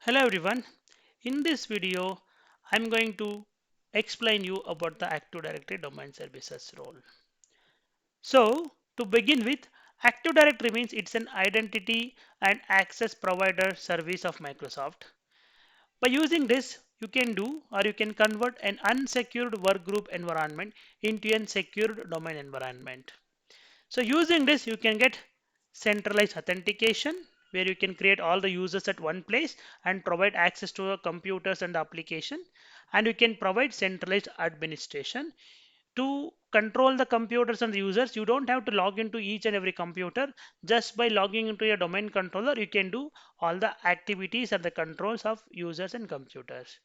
Hello everyone. In this video, I'm going to explain you about the Active Directory Domain Services role. So to begin with, Active Directory means it's an identity and access provider service of Microsoft. By using this, you can do or you can convert an unsecured workgroup environment into a secured domain environment. So using this, you can get centralized authentication where you can create all the users at one place and provide access to the computers and the application. And you can provide centralized administration to control the computers and the users. You don't have to log into each and every computer. Just by logging into your domain controller, you can do all the activities and the controls of users and computers.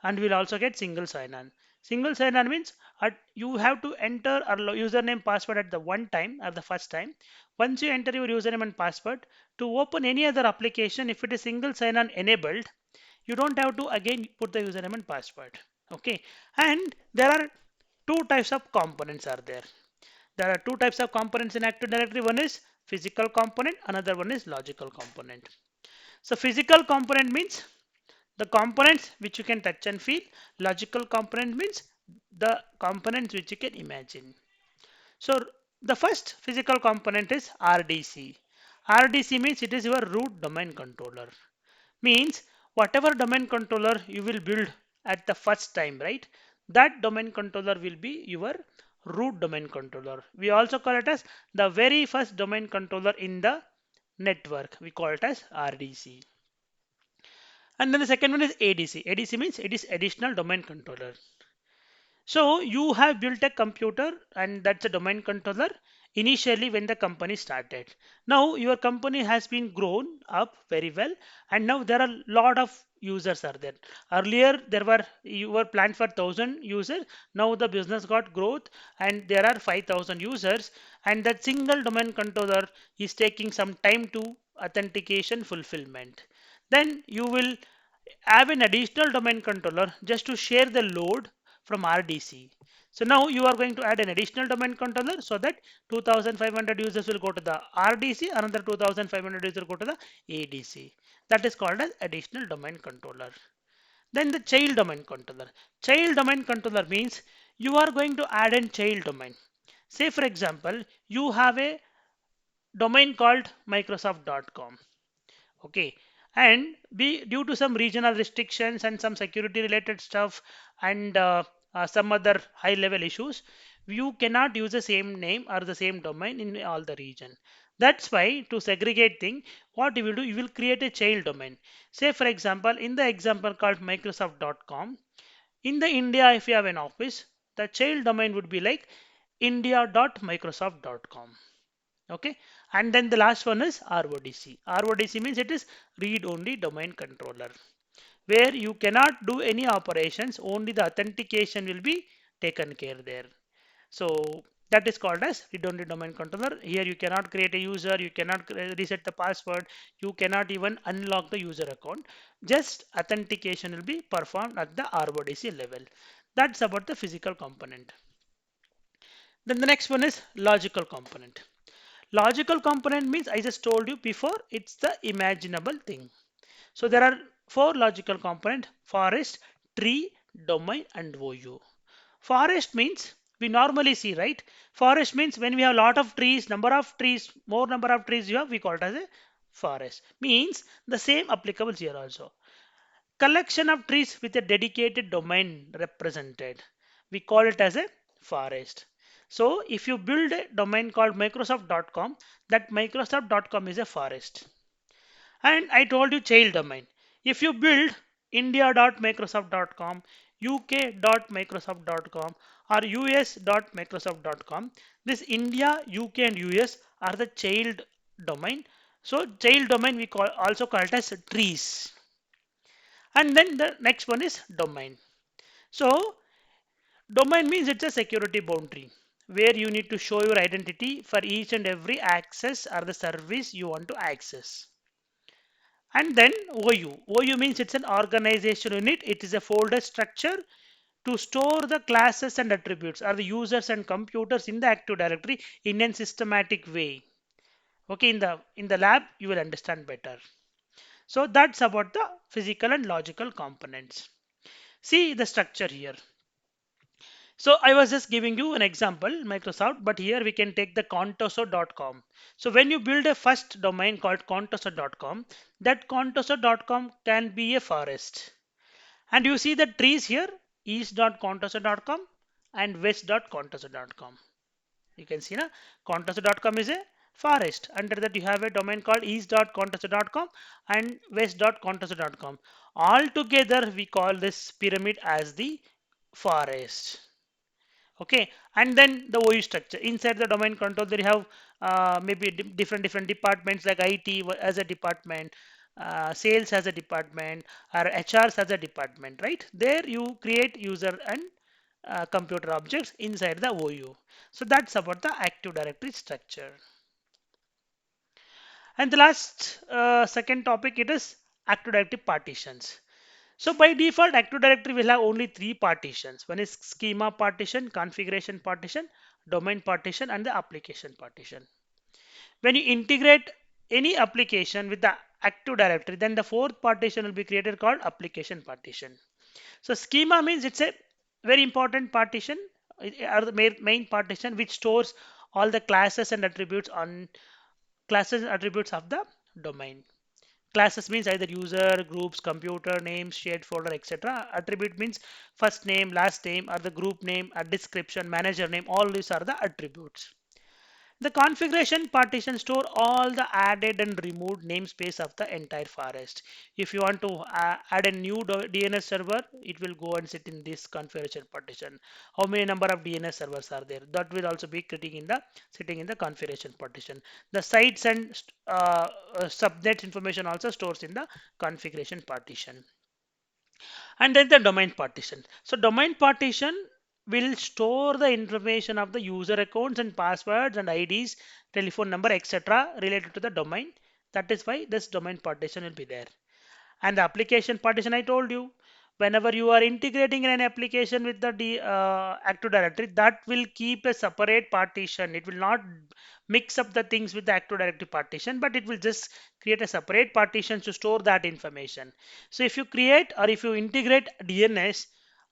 And we'll also get single sign-on. Single sign-on means you have to enter a username password at the one time at the first time. Once you enter your username and password to open any other application, if it is single sign-on enabled, you don't have to again put the username and password. Okay, and there are two types of components are there. There are two types of components in Active Directory. One is physical component, another one is logical component. So physical component means the components which you can touch and feel. Logical component means the components which you can imagine. So the first physical component is RDC. RDC means it is your root domain controller. Means whatever domain controller you will build at the first time, right? That domain controller will be your root domain controller. We also call it as the very first domain controller in the network. We call it as RDC. And then the second one is ADC. ADC means it is additional domain controller. So you have built a computer and that's a domain controller initially when the company started. Now your company has been grown up very well and now there are a lot of users are there. Earlier there were you were planned for 1,000 users. Now the business got growth and there are 5,000 users and that single domain controller is taking some time to authentication fulfillment. Then you will have an additional domain controller just to share the load from RDC. So now you are going to add an additional domain controller so that 2500 users will go to the RDC, another 2500 users will go to the ADC. That is called as additional domain controller. Then the child domain controller. Child domain controller means you are going to add a child domain. Say for example, you have a domain called Microsoft.com. Okay, and be due to some regional restrictions and some security related stuff and some other high level issues, you cannot use the same name or the same domain in all the region. That's why to segregate thing, what you will do, you will create a child domain. Say for example, in the example called Microsoft.com, in the India, if you have an office, the child domain would be like india.microsoft.com. Okay, and then the last one is RODC. RODC means it is read only domain controller where you cannot do any operations, only the authentication will be taken care there. So that is called as read only domain controller. Here you cannot create a user, you cannot reset the password, you cannot even unlock the user account. Just authentication will be performed at the RODC level. That's about the physical component. Then the next one is logical component. Logical component means I just told you before, it's the imaginable thing. So there are four logical component: forest, tree, domain, and OU. Forest means we normally see, right? Forest means when we have a lot of trees, number of trees, more number of trees you have, we call it as a forest. Means the same applicable here also. Collection of trees with a dedicated domain represented. We call it as a forest. So if you build a domain called Microsoft.com, that Microsoft.com is a forest. And I told you child domain. If you build India.microsoft.com, UK.microsoft.com, or US.microsoft.com, this India, UK, and US are the child domain. So child domain we call also call it as trees. And then the next one is domain. So domain means it's a security boundary where you need to show your identity for each and every access or the service you want to access. And then OU. OU means it's an organization unit. It is a folder structure to store the classes and attributes or the users and computers in the Active Directory in a systematic way. Okay, in the lab you will understand better. So that's about the physical and logical components. See the structure here. So I was just giving you an example, Microsoft, but here we can take the contoso.com. So when you build a first domain called contoso.com, that contoso.com can be a forest. And you see the trees here, east.contoso.com and west.contoso.com. You can see na contoso.com is a forest. Under that you have a domain called east.contoso.com and west.contoso.com. All together we call this pyramid as the forest. Okay, and then the OU structure inside the domain control there you have maybe different departments like IT as a department, sales as a department, or HRs as a department, right? There you create user and computer objects inside the OU. So that's about the Active Directory structure. And the last second topic it is Active Directory partitions. So by default, Active Directory will have only three partitions. One is schema partition, configuration partition, domain partition, and the application partition. When you integrate any application with the Active Directory, then the fourth partition will be created called application partition. So schema means it's a very important partition, or the main partition which stores all the classes and attributes on classes and attributes of the domain. Classes means either user, groups, computer, names, shared folder, etc. Attribute means first name, last name, or the group name, a description, manager name. All these are the attributes. The configuration partition store all the added and removed namespace of the entire forest. If you want to add a new DNS server, it will go and sit in this configuration partition. How many number of DNS servers are there? That will also be sitting in the configuration partition. The sites and subnet information also stores in the configuration partition. And then the domain partition. So domain partition will store the information of the user accounts and passwords and IDs, telephone number, etc. related to the domain. That is why this domain partition will be there. And the application partition, I told you, whenever you are integrating an application with the Active Directory, that will keep a separate partition. It will not mix up the things with the Active Directory partition, but it will just create a separate partition to store that information. So if you create or if you integrate DNS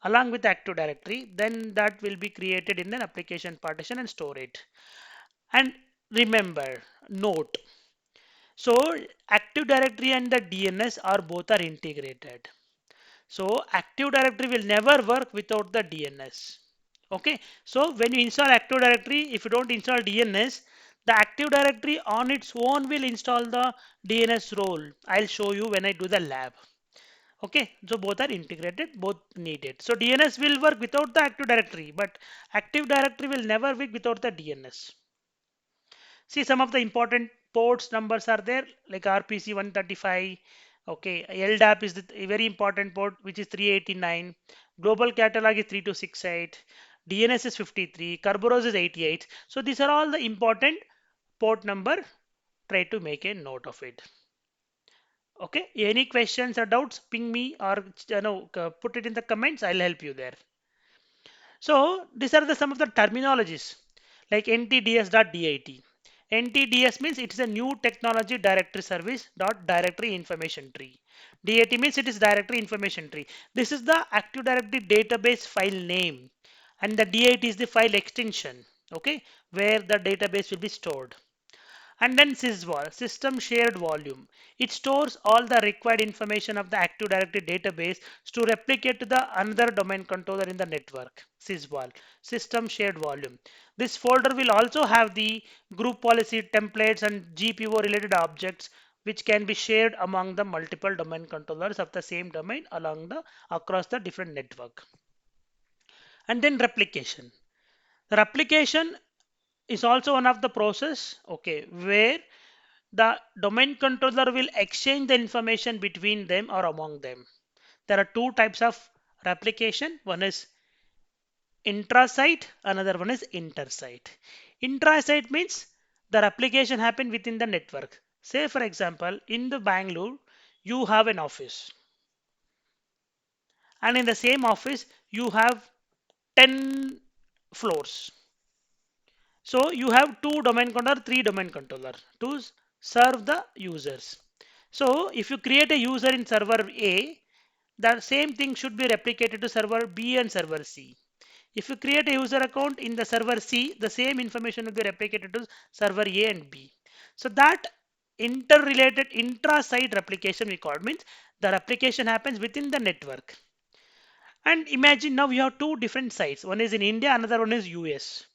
along with Active Directory, then that will be created in an application partition and store it. And remember, note, so Active Directory and the DNS are both are integrated. So Active Directory will never work without the DNS. Okay. So when you install Active Directory, if you don't install DNS, the Active Directory on its own will install the DNS role. I'll show you when I do the lab. Okay. So both are integrated, both needed. So DNS will work without the Active Directory, but Active Directory will never work without the DNS. See some of the important ports numbers are there like RPC 135. Okay, LDAP is the very important port which is 389. Global catalog is 3268. DNS is 53. Kerberos is 88. So these are all the important port number. Try to make a note of it. Okay, any questions or doubts, ping me or put it in the comments. I'll help you there. So these are some of the terminologies like ntds.dat. NTDS means it is a new technology directory service dot directory information tree. DAT means it is directory information tree. This is the Active Directory database file name, and the DAT is the file extension. Okay, where the database will be stored. And then sysvol, system shared volume. It stores all the required information of the Active Directory database to replicate to the another domain controller in the network. Sysvol, system shared volume. This folder will also have the group policy templates and GPO related objects which can be shared among the multiple domain controllers of the same domain across the different network. And then replication. The replication is also one of the process, okay, where the domain controller will exchange the information between them or among them. There are two types of replication. One is intra-site, another one is inter-site. Intra-site means the replication happen within the network. Say for example, in the Bangalore, you have an office, and in the same office you have 10 floors. So you have two domain controller, three domain controller to serve the users. So if you create a user in server A, the same thing should be replicated to server B and server C. If you create a user account in the server C, the same information will be replicated to server A and B. So that interrelated intra-site replication we call it, means the replication happens within the network. And imagine now you have two different sites. One is in India, another one is US.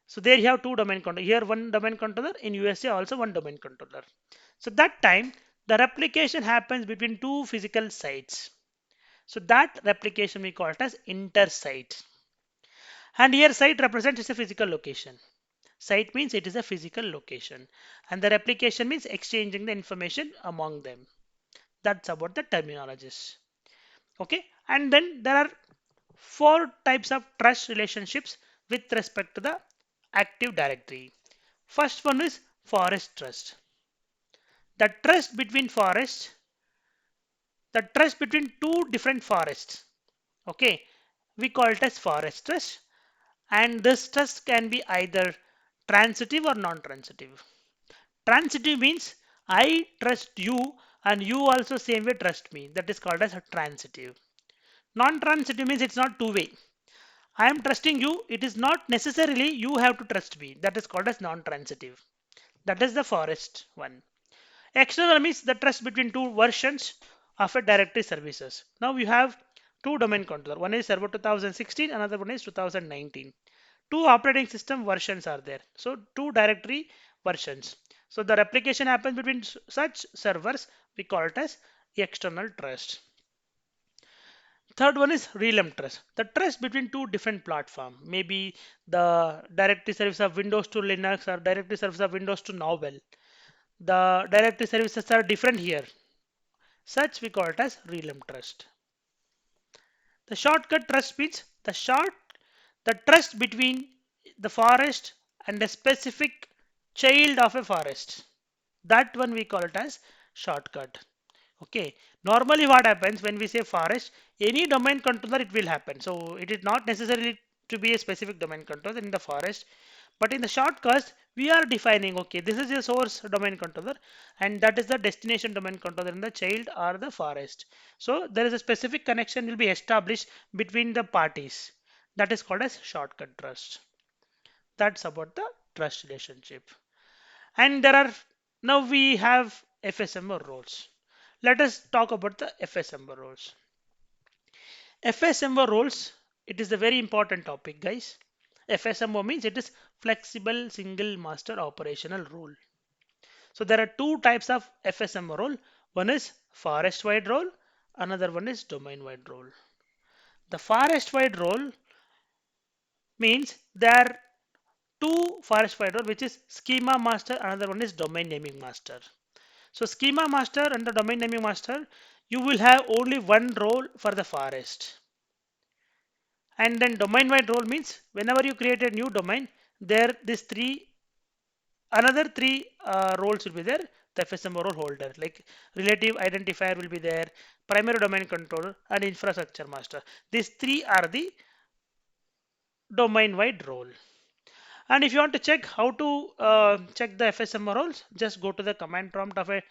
So there you have two domain controller. Here one domain controller, in USA also one domain controller. So that time the replication happens between two physical sites. So that replication we call it as inter-site. And here site represents a physical location. Site means it is a physical location. And the replication means exchanging the information among them. That's about the terminologies. Okay. And then there are four types of trust relationships with respect to the Active Directory. First one is forest trust. The trust between forests, the trust between two different forests. Okay. We call it as forest trust. And this trust can be either transitive or non-transitive. Transitive means I trust you and you also same way trust me. That is called as a transitive. Non-transitive means it's not two-way. I am trusting you. It is not necessarily you have to trust me. That is called as non-transitive. That is the forest one. External means the trust between two versions of a directory services. Now you have two domain controller. One is server 2016, another one is 2019. Two operating system versions are there. So two directory versions. So the replication happens between such servers. We call it as external trust. Third one is realm trust. The trust between two different platforms. Maybe the directory service of Windows to Linux or directory service of Windows to Novell. The directory services are different here. Such we call it as realm trust. The shortcut trust means the trust between the forest and a specific child of a forest. That one we call it as shortcut. Okay. Normally what happens when we say forest, any domain controller it will happen. So it is not necessarily to be a specific domain controller in the forest. But in the shortcuts, we are defining, okay, this is a source domain controller and that is the destination domain controller in the child or the forest. So there is a specific connection will be established between the parties. That is called as shortcut trust. That's about the trust relationship. And there are, now we have FSMO roles. Let us talk about the FSMO roles. FSMO roles, it is a very important topic, guys. FSMO means it is flexible single master operational role. So there are two types of FSMO role. One is forest wide role, another one is domain wide role. The forest wide role means there are two forest wide role, which is schema master, another one is domain naming master. So schema master and the domain naming master, you will have only one role for the forest. And then domain wide role means whenever you create a new domain, there this three another three roles will be there. The FSM role holder, like relative identifier will be there, primary domain controller and infrastructure master. These three are the domain wide role. And if you want to check how to check the FSM roles, just go to the command prompt of a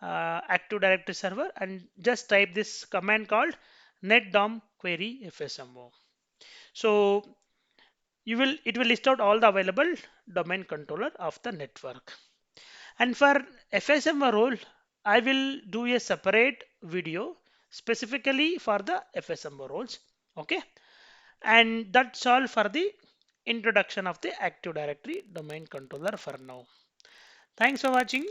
Active Directory server and just type this command called netdom query FSMO. So it will list out all the available domain controller of the network. And for FSMO role, I will do a separate video specifically for the FSMO roles. Okay. And that's all for the introduction of the Active Directory domain controller for now. Thanks for watching.